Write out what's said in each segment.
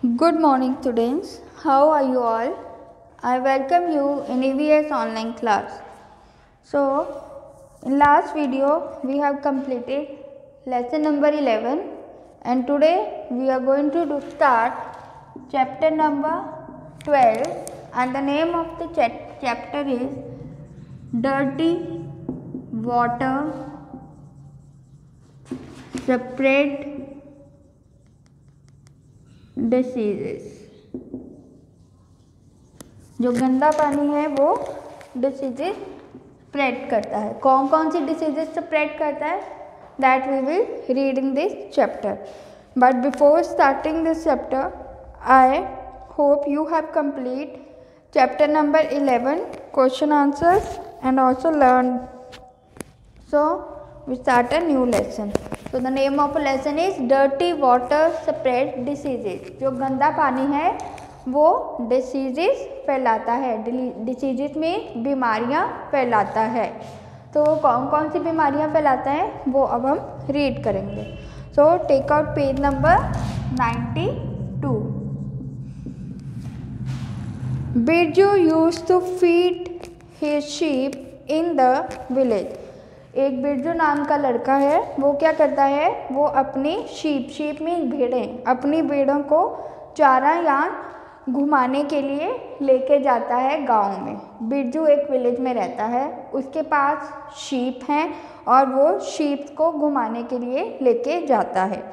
Good morning, students. How are you all? I welcome you in EVS online class. So, in last video we have completed lesson number 11 and today we are going to start chapter number 12 and the name of the chapter is Dirty Water Spread Diseases। जो गंदा पानी है वो diseases spread करता है। कौन कौन सी diseases spread करता है that we will read in this chapter. But before starting this chapter I hope you have complete chapter number 11 question answers and also learn. So we start a new lesson. So the name of a lesson is dirty water spread diseases। जो गंदा पानी है वो diseases फैलाता है, diseases में बीमारियां फैलाता है। तो कौन कौन सी बीमारियां फैलाता है वो अब हम रीड करेंगे। So take out page number 92। Birju used to feed his sheep in the village. एक बिरजू नाम का लड़का है, वो क्या करता है, वो अपनी शीप में भेड़ें, अपनी भेड़ों को चारा या घुमाने के लिए लेके जाता है गांव में। बिरजू एक विलेज में रहता है, उसके पास शीप हैं और वो शीप को घुमाने के लिए लेके जाता है।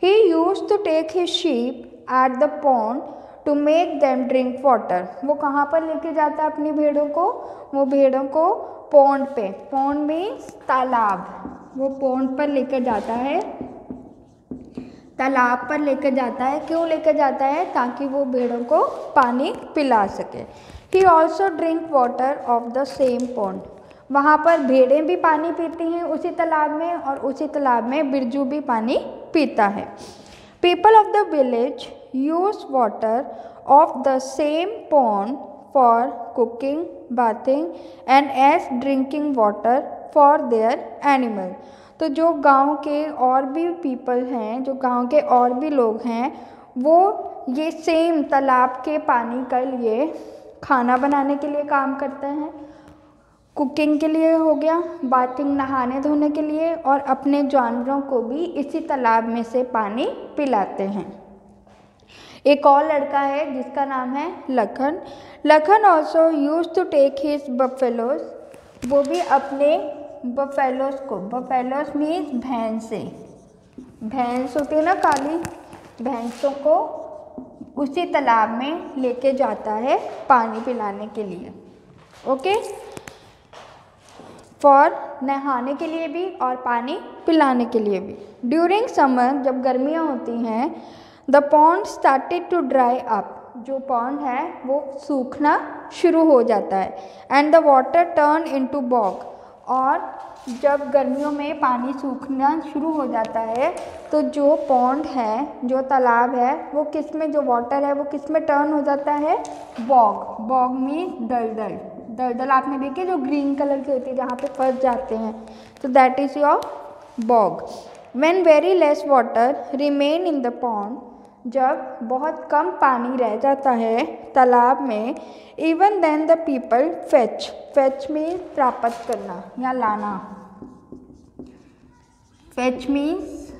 He used to take his sheep at the pond to make them drink water. वो कहाँ पर लेके जाता है अपनी भेड़ों को, वो भेड़ों को पॉन्ड पे, पॉन्ड मीन्स तालाब, वो पॉन्ड पर लेकर जाता है, तालाब पर लेकर जाता है। क्यों लेकर जाता है? ताकि वो भेड़ों को पानी पिला सके। He also drink water of the same pond. वहाँ पर भेड़ें भी पानी पीती हैं उसी तालाब में और उसी तालाब में बिरजू भी पानी पीता है। People of the village use water of the same pond for cooking, bathing and as drinking water for their animal. तो जो गांव के और भी पीपल हैं, जो गांव के और भी लोग हैं, वो ये सेम तालाब के पानी के लिए खाना बनाने के लिए काम करते हैं, कुकिंग के लिए हो गया, बाथिंग नहाने धोने के लिए, और अपने जानवरों को भी इसी तालाब में से पानी पिलाते हैं। एक और लड़का है जिसका नाम है Lakhan. Lakhan also use to take his buffaloes. वो भी अपने बफेलोज को, बफेलोज मीन्स भैंसे, भैंस होती है ना काली, भैंसों को उसी तालाब में लेके जाता है पानी पिलाने के लिए। ओके, फॉर नहाने के लिए भी और पानी पिलाने के लिए भी। ड्यूरिंग समर, जब गर्मियाँ होती हैं, the pond started to dry up. जो पॉन्ड है वो सूखना शुरू हो जाता है। And the water turn into bog. और जब गर्मियों में पानी सूखना शुरू हो जाता है तो जो पॉन्ड है, जो तालाब है, वो किस में, जो वाटर है वो किस में टर्न हो जाता है? बॉग। बॉग मीन्स दलदल। दलदल आपने देखी जो ग्रीन कलर की होती है जहाँ पे फंस जाते हैं, तो that is your bog. When very less water remain in the pond, जब बहुत कम पानी रह जाता है तालाब में, even then the people fetch. Fetch means प्राप्त करना या लाना, फेच मीन्स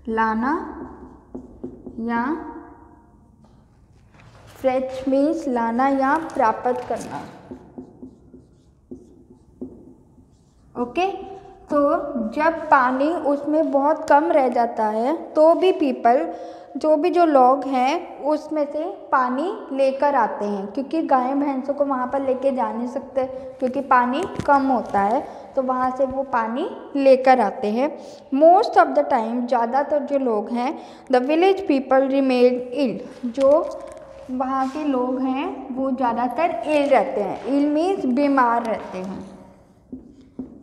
लाना या फेच मीन्स लाना या प्राप्त करना। ओके, तो जब पानी उसमें बहुत कम रह जाता है तो भी पीपल, जो लोग हैं, उसमें से पानी लेकर आते हैं, क्योंकि गाय भैंसों को वहाँ पर लेके जा नहीं सकते क्योंकि पानी कम होता है, तो वहाँ से वो पानी लेकर आते हैं। मोस्ट ऑफ द टाइम, ज़्यादातर जो लोग हैं, द विलेज पीपल रिमेन इल। जो वहाँ के लोग हैं वो ज़्यादातर इल रहते हैं। इल मीन्स बीमार रहते हैं।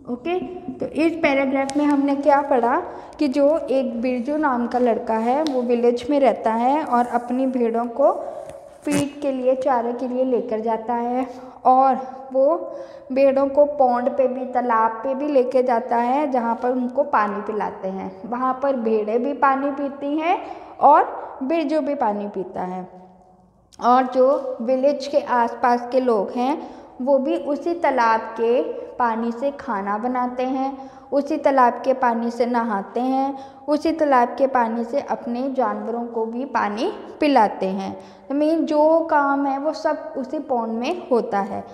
ओके, तो इस पैराग्राफ में हमने क्या पढ़ा कि जो एक बिरजू नाम का लड़का है वो विलेज में रहता है और अपनी भेड़ों को फीड के लिए, चारे के लिए लेकर जाता है, और वो भेड़ों को पॉन्ड पे भी, तालाब पे भी लेके जाता है जहाँ पर उनको पानी पिलाते हैं। वहाँ पर भेड़ें भी पानी पीती हैं और बिरजू भी पानी पीता है। और जो विलेज के आसपास के लोग हैं वो भी उसी तालाब के पानी से खाना बनाते हैं, उसी तालाब के पानी से नहाते हैं, उसी तालाब के पानी से अपने जानवरों को भी पानी पिलाते हैं। मीन जो काम है वो सब उसी पौंड में होता है।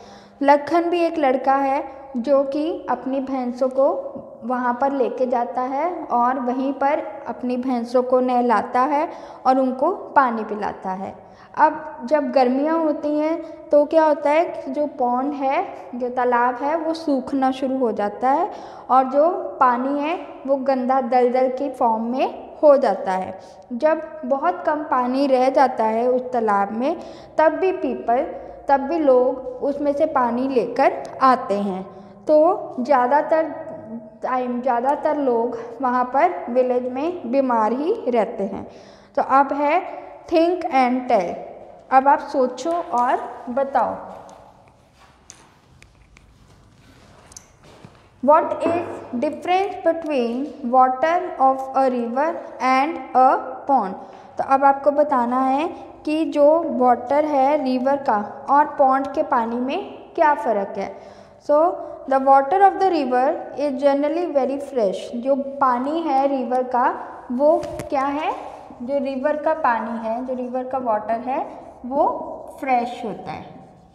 लखन भी एक लड़का है जो कि अपनी भैंसों को वहाँ पर लेके जाता है और वहीं पर अपनी भैंसों को नहलाता है और उनको पानी पिलाता है। अब जब गर्मियाँ होती हैं तो क्या होता है कि जो पौंड है, जो तालाब है, वो सूखना शुरू हो जाता है और जो पानी है वो गंदा दलदल की फॉर्म में हो जाता है। जब बहुत कम पानी रह जाता है उस तालाब में तब भी लोग उसमें से पानी लेकर आते हैं। तो ज़्यादातर लोग वहाँ पर विलेज में बीमार ही रहते हैं। तो अब है थिंक एंड टेल। अब आप सोचो और बताओ। What is difference between water of a river and a pond? तो अब आपको बताना है कि जो वाटर है रिवर का और पॉन्ड के पानी में क्या फ़र्क है। So the water of the river is generally very fresh. जो पानी है रिवर का वो क्या है, जो रिवर का पानी है, जो रिवर का वाटर है वो फ्रेश होता है।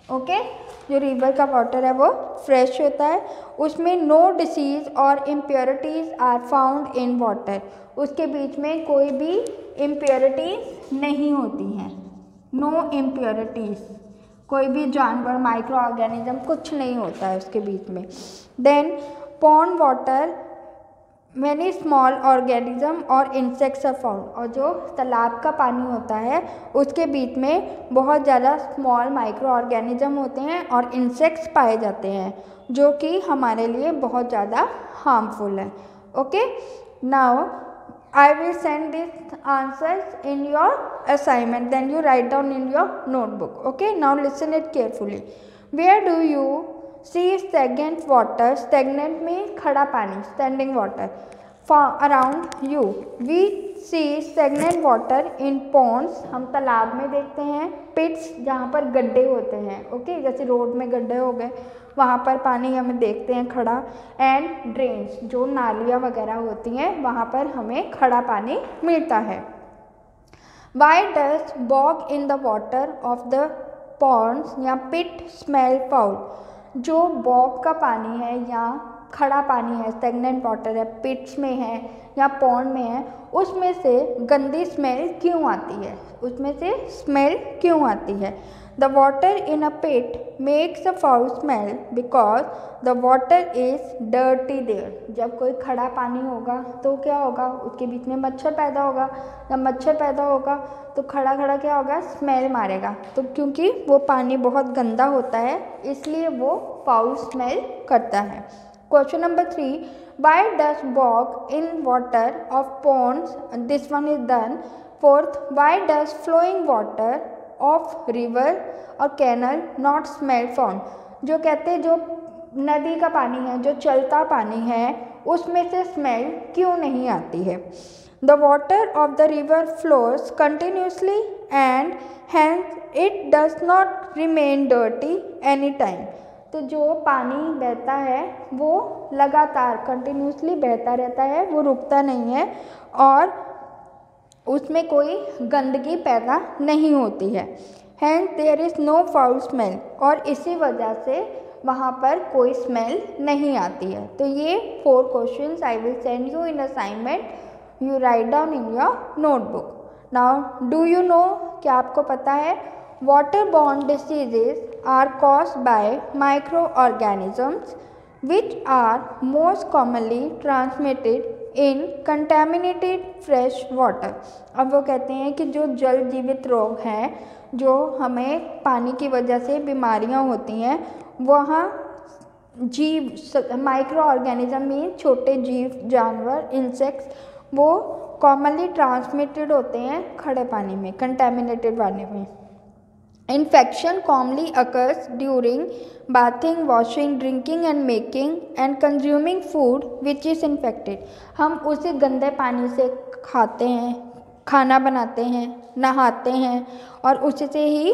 ओके, जो रिवर का वाटर है वो फ्रेश होता है, उसमें नो डिसीज़ और impurities are found in water. उसके बीच में कोई भी इम्प्योरिटीज़ नहीं होती हैं। नो इम्प्योरिटीज़, कोई भी जानवर, माइक्रो ऑर्गेनिज्म कुछ नहीं होता है उसके बीच में। Then pond water many small organism और इंसेक्ट्स आर फाउंड। और जो तालाब का पानी होता है उसके बीच में बहुत ज़्यादा स्मॉल माइक्रो ऑर्गेनिज्म होते हैं और इंसेक्ट्स पाए जाते हैं जो कि हमारे लिए बहुत ज़्यादा हार्मफुल है। Okay, now I will send this answers in your assignment, then you write down in your notebook. Okay, now listen it carefully. Where do you see stagnant water? Stagnant में खड़ा पानी, standing water. Around you we see stagnant water in ponds. हम तालाब में देखते हैं, pits जहाँ पर गड्ढे होते हैं। ओके, जैसे रोड में गड्ढे हो गए वहाँ पर पानी हमें देखते हैं खड़ा। एंड ड्रेन्स, जो नालियाँ वगैरह होती हैं वहाँ पर हमें खड़ा पानी मिलता है। Why does bog in the water of the ponds या pit smell foul? जो बॉग का पानी है या खड़ा पानी है, स्टेगनेंट वाटर है, पिट्स में है या पॉन्ड में है, उसमें से गंदी स्मेल क्यों आती है? उसमें से स्मेल क्यों आती है? The water in a pit makes a foul smell because the water is dirty there. जब कोई खड़ा पानी होगा तो क्या होगा, उसके बीच में मच्छर पैदा होगा। जब मच्छर पैदा होगा तो खड़ा खड़ा क्या होगा, स्मेल मारेगा। तो क्योंकि वो पानी बहुत गंदा होता है इसलिए वो फाउल स्मेल करता है। Question number 3, why does bog in water of ponds? This one is done. Fourth, why does flowing water of river और कैनल नॉट स्मेल फाउंड? जो कहते हैं जो नदी का पानी है, जो चलता पानी है, उसमें से स्मेल क्यों नहीं आती है? The water of the river flows continuously and hence it does not remain dirty anytime. तो जो पानी बहता है वो लगातार कंटिन्यूसली बहता रहता है, वो रुकता नहीं है और उसमें कोई गंदगी पैदा नहीं होती है। Hence there is no foul smell, और इसी वजह से वहाँ पर कोई स्मेल नहीं आती है। तो ये 4 questions I will send you in assignment, you write down in your notebook. Now do you know, क्या आपको पता है water borne diseases are caused by microorganisms which are most commonly transmitted in contaminated fresh water. अब वो कहते हैं कि जो जल जीवित रोग हैं, जो हमें पानी की वजह से बीमारियां होती हैं, वहाँ जीव माइक्रो ऑर्गेनिज्म में छोटे जीव, जानवर, इंसेक्ट्स, वो कॉमनली ट्रांसमिटेड होते हैं खड़े पानी में, कंटेमिनेटेड पानी में। Infection commonly occurs during bathing, washing, drinking and making and consuming food which is infected. हम उसी गंदे पानी से खाते हैं, खाना बनाते हैं, नहाते हैं और उससे ही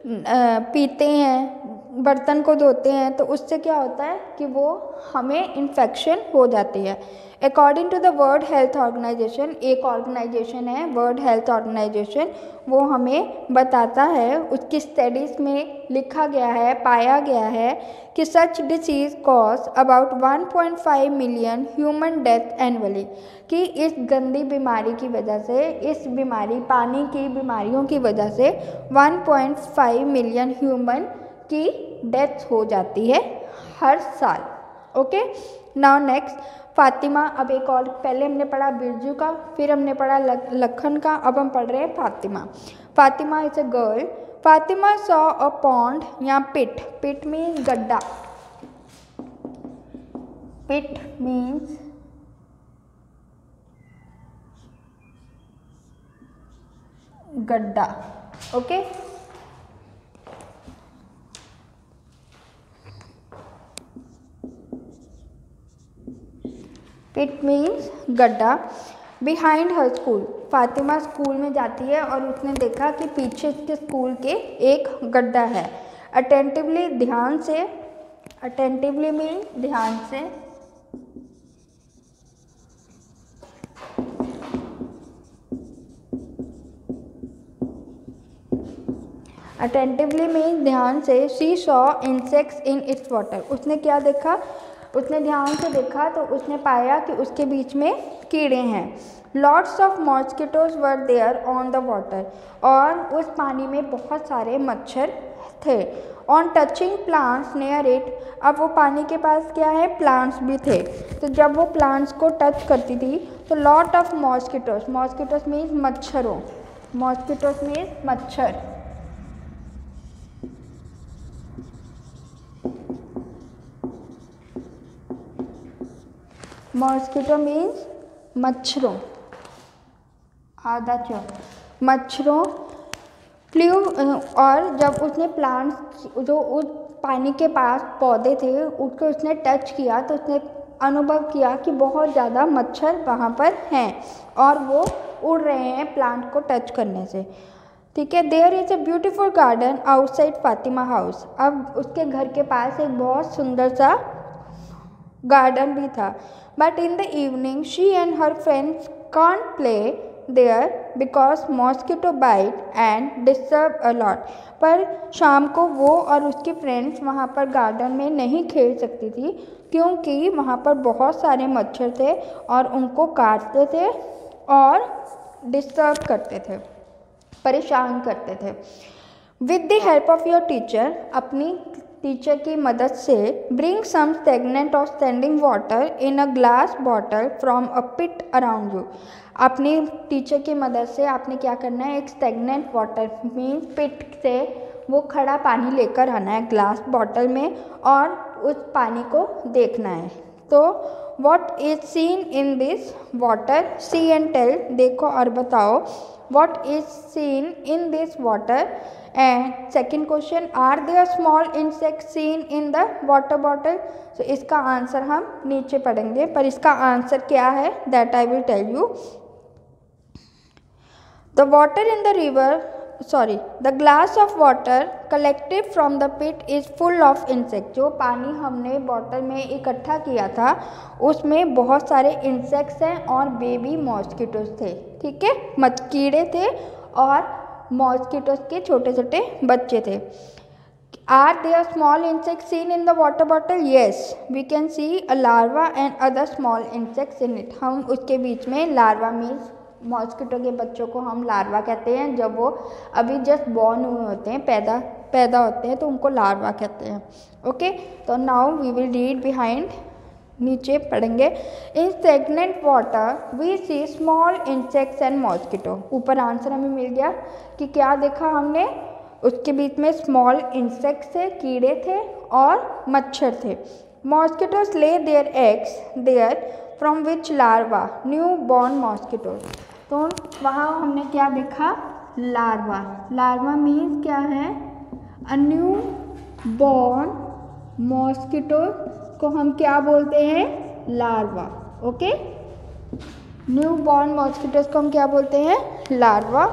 पीते हैं, बर्तन को धोते हैं, तो उससे क्या होता है कि वो हमें इन्फेक्शन हो जाती है। According to the World Health Organization, एक ऑर्गेनाइजेशन है वर्ल्ड हेल्थ ऑर्गेनाइजेशन, वो हमें बताता है, उसकी स्टडीज़ में लिखा गया है, पाया गया है कि such disease cause about 1.5 million human death annually, कि इस गंदी बीमारी की वजह से, इस बीमारी पानी की बीमारियों की वजह से 1.5 मिलियन ह्यूमन की डेथ हो जाती है हर साल। Okay, now next Fatima. अब एक और, पहले हमने पढ़ा बिरजू का, फिर हमने पढ़ा लखन का, अब हम पढ़ रहे हैं Fatima. Fatima is a girl. Fatima saw a pond या पिट, पिट मीन्स गड्ढा, पिट मीन्स गड्ढा। ओके, पिट मीन्स गड्ढा। Behind her school, Fatima school में जाती है और उसने देखा कि पीछे इसके स्कूल के एक गड्ढा है। अटेंटिवली, ध्यान से, अटेंटिवली मीन्स ध्यान से, अटेंटिवली मीन्स ध्यान से। She saw insects in its water, उसने क्या देखा, उसने ध्यान से देखा तो उसने पाया कि उसके बीच में कीड़े हैं। Lots of mosquitoes were there on the water, और उस पानी में बहुत सारे मच्छर थे। On touching plants near it, अब वो पानी के पास क्या है, प्लांट्स भी थे, तो जब वो प्लांट्स को टच करती थी तो lot of mosquitoes, mosquitoes means मच्छरों, मॉस्किटोज मीन्स मच्छर, मॉस्किटो मीन्स मच्छरों, आधा चौ मच्छरों, फ्लू। और जब उसने प्लांट्स, जो उस पानी के पास पौधे थे, उसको उसने टच किया तो उसने अनुभव किया कि बहुत ज़्यादा मच्छर वहाँ पर हैं और वो उड़ रहे हैं प्लांट को टच करने से। ठीक है, there is a beautiful garden outside Fatima house, अब उसके घर के पास एक बहुत सुंदर सा गार्डन भी था। But in the evening she and her friends can't play there because mosquito bite and disturb a lot, पर शाम को वो और उसकी फ्रेंड्स वहाँ पर गार्डन में नहीं खेल सकती थी क्योंकि वहाँ पर बहुत सारे मच्छर थे और उनको काटते थे और डिस्टर्ब करते थे, परेशान करते थे। With the help of your teacher, अपनी टीचर की मदद से, ब्रिंग सम स्टेगनेंट और standing water in a glass bottle from a pit around you, अपनी टीचर की मदद से आपने क्या करना है, एक स्टेगनेंट वाटर मीन्स पिट से वो खड़ा पानी लेकर आना है ग्लास बॉटल में और उस पानी को देखना है। तो what is seen in this water, see and tell, देखो और बताओ, what is seen in this water. And second question, are there small insect seen in the water bottle. तो इसका आंसर हम नीचे पढ़ेंगे, पर इसका आंसर क्या है that I will tell you. The water in the river, sorry, the glass of water collected from the pit is full of insect, जो पानी हमने बॉटल में इकट्ठा किया था उसमें बहुत सारे इंसेक्ट्स हैं और बेबी मॉस्किटोज थे। ठीक है, कीड़े थे और मॉस्किटोज के छोटे छोटे बच्चे थे। Are there small insect seen in the water bottle, yes we can see a larva and other small insects in it, हम उसके बीच में लार्वा मीन्स मॉस्किटो के बच्चों को हम लार्वा कहते हैं, जब वो अभी जस्ट बॉर्न हुए होते हैं, पैदा होते हैं तो उनको लार्वा कहते हैं। ओके, तो now we will read behind, नीचे पढ़ेंगे। In stagnant water we see small insects and mosquito, ऊपर आंसर हमें मिल गया कि क्या देखा हमने, उसके बीच में स्मॉल इंसेक्ट्स थे, कीड़े थे और मच्छर थे। Mosquitoes lay their eggs there from which larva new born mosquitoes, तो वहाँ हमने क्या देखा, लार्वा, लार्वा मीन्स क्या है, अ न्यू बॉर्न मॉस्किटो को हम क्या बोलते हैं, larva. Okay, new born mosquitoes को हम क्या बोलते हैं? लार्वा